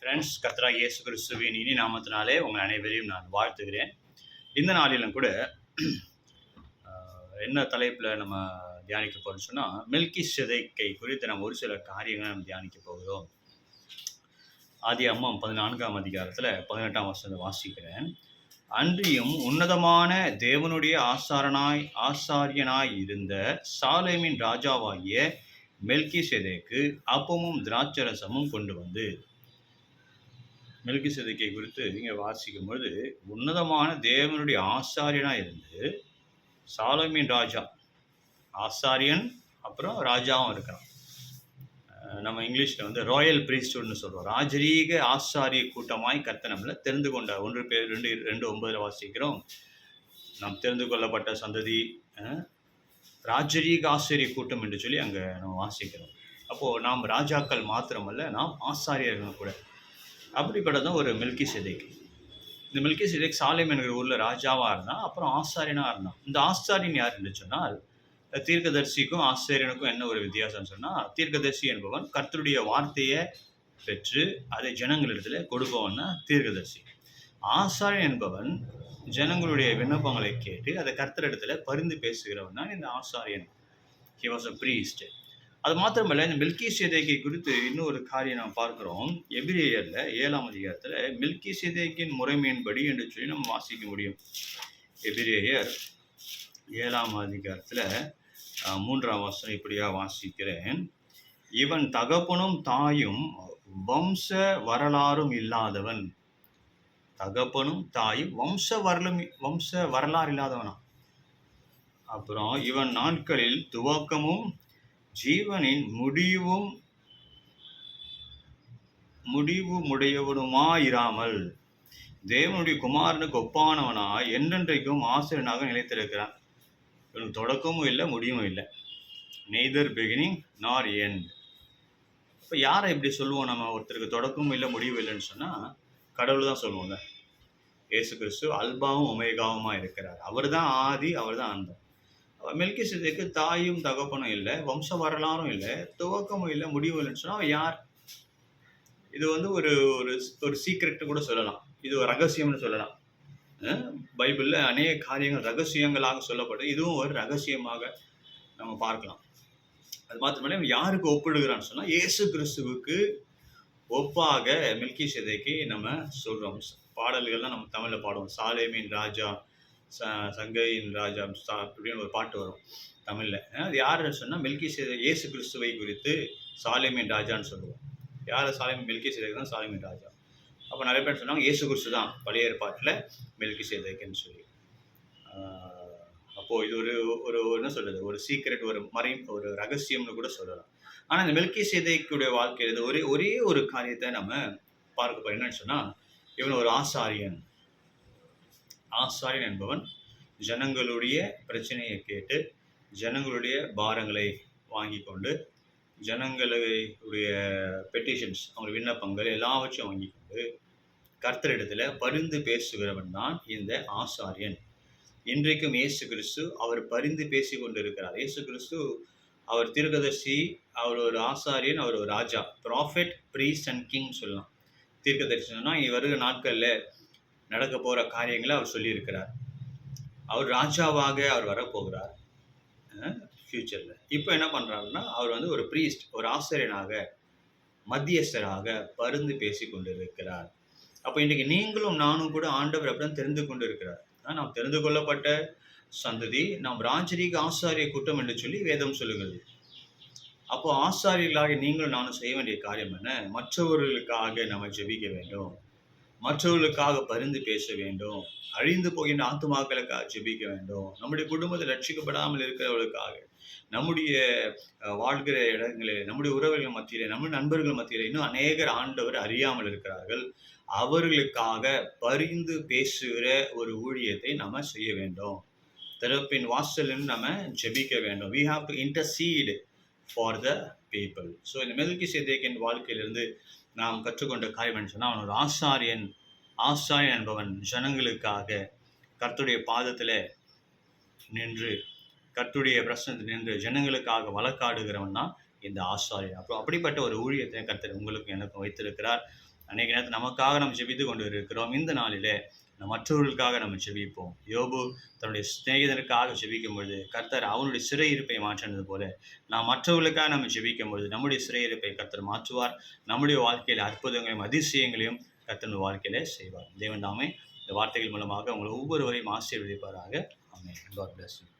Friends, கர்த்தராகிய இயேசு கிறிஸ்துவின் இனி நாமத்தினாலே உங்கள் அனைவரையும் நான் வாழ்த்துகிறேன். இந்த நாளிலும் கூட என்ன தலைப்பில் நம்ம தியானிக்க போகிறோம்னு சொன்னால், மெல்கிசேதேக்கை குறித்து நம்ம ஒரு சில காரியங்களை நம்ம தியானிக்க போகிறோம். ஆதியாகமம் 14ஆம் அதிகாரத்தில் 18ஆம் வசனத்தை வாசிக்கிறேன். அன்றியும் உன்னதமான தேவனுடைய ஆசாரியனாய் இருந்த சாலேமின் ராஜாவாகிய மெல்கிசேதேக்கு அப்பமும் திராட்சரசமும் கொண்டு வந்து. மெல்கிசேதேக்கை குறித்து இங்கே வாசிக்கும் பொழுது, உன்னதமான தேவனுடைய ஆசாரியனாக இருந்து சாலமீன் ராஜா, ஆசாரியன் அப்புறம் ராஜாவும் இருக்கிறான். நம்ம இங்கிலீஷில் வந்து ராயல் பிரீஸ்ட்ஹுட்னு சொல்கிறோம். ராஜரீக ஆசாரிய கூட்டமாய் கர்த்தர் நம்மளை தெரிந்து கொண்டார். 1 பேர் 2:9 வாசிக்கிறோம். நாம் தெரிந்து கொள்ளப்பட்ட சந்ததி, ராஜரீக ஆசாரிய கூட்டம் என்று சொல்லி அங்கே நம்ம வாசிக்கிறோம். அப்போது நாம் ராஜாக்கள் மாத்திரமல்ல, நாம் ஆசாரியர்கள் கூட. அப்படிப்பட்டதான் ஒரு மெல்கிசேதேக். இந்த மெல்கிசேதேக் சாலேம் என்கிற ஊரில் ராஜாவாக இருந்தான், அப்புறம் ஆசாரியனாக இருந்தான். இந்த ஆசாரியன் யார் என்று சொன்னால், தீர்க்கதரிசிக்கும் ஆசாரியனுக்கும் என்ன ஒரு வித்தியாசம்னு சொன்னால், தீர்க்கதரிசி என்பவன் கர்த்தருடைய வார்த்தையை பெற்று அதை ஜனங்களிடத்தில் கொடுப்பவன் தான் தீர்க்கதரிசி. ஆசாரியன் என்பவன் ஜனங்களுடைய விண்ணப்பங்களை கேட்டு அதை கர்த்தரிடத்தில் பரிந்து பேசுகிறவன் தான் இந்த ஆசாரியன். He was a priest. அது மாத்திரமல்ல, இந்த மெல்கிசேதேக்கை குறித்து இன்னொரு காரியம் நாம் பார்க்கிறோம். எபிரேயர்ல 7ஆம் அதிகாரத்தில் மெல்கிசேதேக்கின் முறைமையின்படி என்று சொல்லி நம்ம வாசிக்க முடியும். எபிரேயர் 7ஆம் அதிகாரத்தில் 3ஆம் வசனம் இப்படியா வாசிக்கிறேன். இவன் தகப்பனும் தாயும் வம்ச வரலாறும் இல்லாதவன். தகப்பனும் தாயும் வம்ச வரலாறு இல்லாதவனா. அப்புறம் இவன் நாட்களில் துவக்கமும் ஜீவனின் முடிவுமுடையவனுமாயிராமல் தேவனுடைய குமாரனுக்கு ஒப்பானவனாய் என்றென்றைக்கும் ஆசிரியனாக நிலைத்திருக்கிறான். இவனுக்கு தொடக்கமும் இல்லை, முடிவும் இல்லை. நெய்தர் பிகினிங் நார் எண்ட். இப்போ யாரை இப்படி சொல்லுவோம்? நம்ம ஒருத்தருக்கு தொடக்கமும் இல்லை, முடிவும் இல்லைன்னு சொன்னால் கடவுள் தான் சொல்லுவோங்க. இயேசு கிறிஸ்து அல்பாவும் ஒமேகாவுமா இருக்கிறார். அவர் தான் ஆதி, அவர் தான் அந்தம். மெல்கிசேதேக்கு தாயும் தகப்பனும் இல்லை, வம்ச வரலாறும் இல்லை, துவக்கமும் இல்லை, முடிவும் இல்லைன்னு சொன்னால் அவன் யார்? இது வந்து ஒரு ஒரு சீக்ரெட் கூட சொல்லலாம். இது ஒரு ரகசியம்னு சொல்லலாம். பைபிளில் அநேக காரியங்கள் ரகசியங்களாக சொல்லப்பட்டு இதுவும் ஒரு ரகசியமாக நம்ம பார்க்கலாம். அது மாத்திரமல்ல, யாருக்கு ஒப்பிடுகிறான்னு சொன்னால் இயேசு கிறிஸ்துவுக்கு ஒப்பாக மெல்கிசேதேக்கை நம்ம சொல்கிறோம். பாடல்கள்லாம் நம்ம தமிழில் பாடுவோம். சாலேமின் ராஜா, சங்கையின் ராஜா அப்படின்னு ஒரு பாட்டு வரும் தமிழில். அது யாருன்னு சொன்னால் மெல்கிசேதேக், இயேசு கிறிஸ்துவை குறித்து சாலேமின் ராஜான்னு சொல்லுவோம். யார் சாலேமின்? மெல்கிசேதேக் தான் சாலேமின் ராஜா. அப்போ நிறைய பேர் சொன்னாங்க இயேசு கிறிஸ்து தான் பழைய ஏற்பாட்டில் மெல்கிசேதேக்னு சொல்லி. அப்போது இது ஒரு என்ன சொல்கிறது, ஒரு சீக்ரெட், ஒரு ரகசியம்னு கூட சொல்லலாம். ஆனால் இந்த மெல்கிசேதேக்குடைய வாழ்க்கையில் ஒரே ஒரு காரியத்தை நம்ம பார்க்க போகிறோம். என்னன்னு சொன்னால், இவன் ஒரு ஆசாரியன். ஆசாரியன் என்பவன் ஜனங்களுடைய பிரச்சனையை கேட்டு, ஜனங்களுடைய பாரங்களை வாங்கி கொண்டு, ஜனங்களுடைய பெட்டிஷன்ஸ், அவங்க விண்ணப்பங்கள் எல்லாவற்றையும் வாங்கி கொண்டு கர்த்தரிடத்தில் பரிந்து பேசுகிறவன் தான் இந்த ஆசாரியன். இன்றைக்கும் இயேசு கிறிஸ்து அவர் பரிந்து பேசி கொண்டு இருக்கிறார். இயேசு கிறிஸ்து அவர் தீர்க்கதரிசி, அவர் ஒரு ஆசாரியன், அவர் ஒரு ராஜா, ப்ராஃபெட், ப்ரீஸ்ட் அண்ட் கிங் சொல்லலாம். தீர்க்கதரிசனம்னா இனி வருகிற நாட்களில் நடக்க போகிற காரியங்களை அவர் சொல்லியிருக்கிறார். அவர் ராஜாவாக அவர் வரப்போகிறார் ஃப்யூச்சரில். இப்போ என்ன பண்ணுறாருன்னா, அவர் வந்து ஒரு ப்ரீஸ்ட், ஒரு ஆசிரியனாக, மத்தியஸ்தராக பரிந்து பேசி கொண்டு இருக்கிறார். அப்போ இன்றைக்கு நீங்களும் நானும் கூட ஆண்டவர் அப்படிதான் தெரிந்து கொண்டு இருக்கிறார். நாம் தெரிந்து கொள்ளப்பட்ட சந்ததி, நாம் ராஜரீக ஆசாரிய கூட்டம் என்று சொல்லி வேதம் சொல்லுகிறது. அப்போ ஆசாரியர்களாக நீங்களும் நானும் செய்ய வேண்டிய காரியம் என்ன? மற்றவர்களுக்காக நம்ம ஜெபிக்க வேண்டும், மற்றவர்களுக்காக பரிந்து பேச வேண்டும், அழிந்து போகின்ற ஆத்துமாக்களுக்காக ஜெபிக்க வேண்டும், நம்முடைய குடும்பத்தில் ரட்சிக்கப்படாமல் இருக்கிறவர்களுக்காக, நம்முடைய வாழ்கிற இடங்களில், நம்முடைய உறவுகள் மத்தியிலே, நம்முடைய நண்பர்கள் மத்தியிலே இன்னும் அநேகர் ஆண்டவர் அறியாமல் இருக்கிறார்கள். அவர்களுக்காக பரிந்து பேசுகிற ஒரு ஊழியத்தை நம்ம செய்ய வேண்டும். திறப்பின் வாசலில் நம்ம ஜெபிக்க வேண்டும். We have to intercede for the people. So இந்த மெல்கிசேதேக்கின் வாழ்க்கையிலிருந்து நாம் கற்றுக்கொண்ட காரியம் என்ன சொன்னால், அவன் ஒரு ஆசாரியன். ஆசாரியன் என்பவன் ஜனங்களுக்காக கர்த்தருடைய பாதத்தில் நின்று, கர்த்தருடைய பிரசனத்தில் நின்று ஜனங்களுக்காக வழக்காடுகிறவன் தான் இந்த ஆசாரியன். அப்புறம் அப்படிப்பட்ட ஒரு ஊழியத்தை கர்த்தர் உங்களுக்கு எனக்கும் வைத்திருக்கிறார். அநேக நேரத்தில் நமக்காக நம்ம ஜெபித்து கொண்டு இருக்கிறோம். இந்த நாளிலே மற்றவர்களுக்காக நம்ம ஜெபிப்போம். யோபு தன்னுடைய சிநேகிதனுக்காக ஜெபிக்கும் பொழுது கர்த்தர் அவனுடைய சிறையிருப்பை மாற்றினது போல, நாம் மற்றவர்களுக்காக நம்ம ஜெபிக்கும் பொழுது நம்முடைய சிறையிருப்பை கர்த்தர் மாற்றுவார். நம்முடைய வாழ்க்கையில் அற்புதங்களையும் அதிசயங்களையும் கர்த்தர் வாழ்க்கையிலே செய்வார். தேவன் தாமே இந்த வார்த்தைகள் மூலமாக உங்களை ஒவ்வொருவரையும் ஆசீர்வதிப்பாராக. ஆமென். God bless you.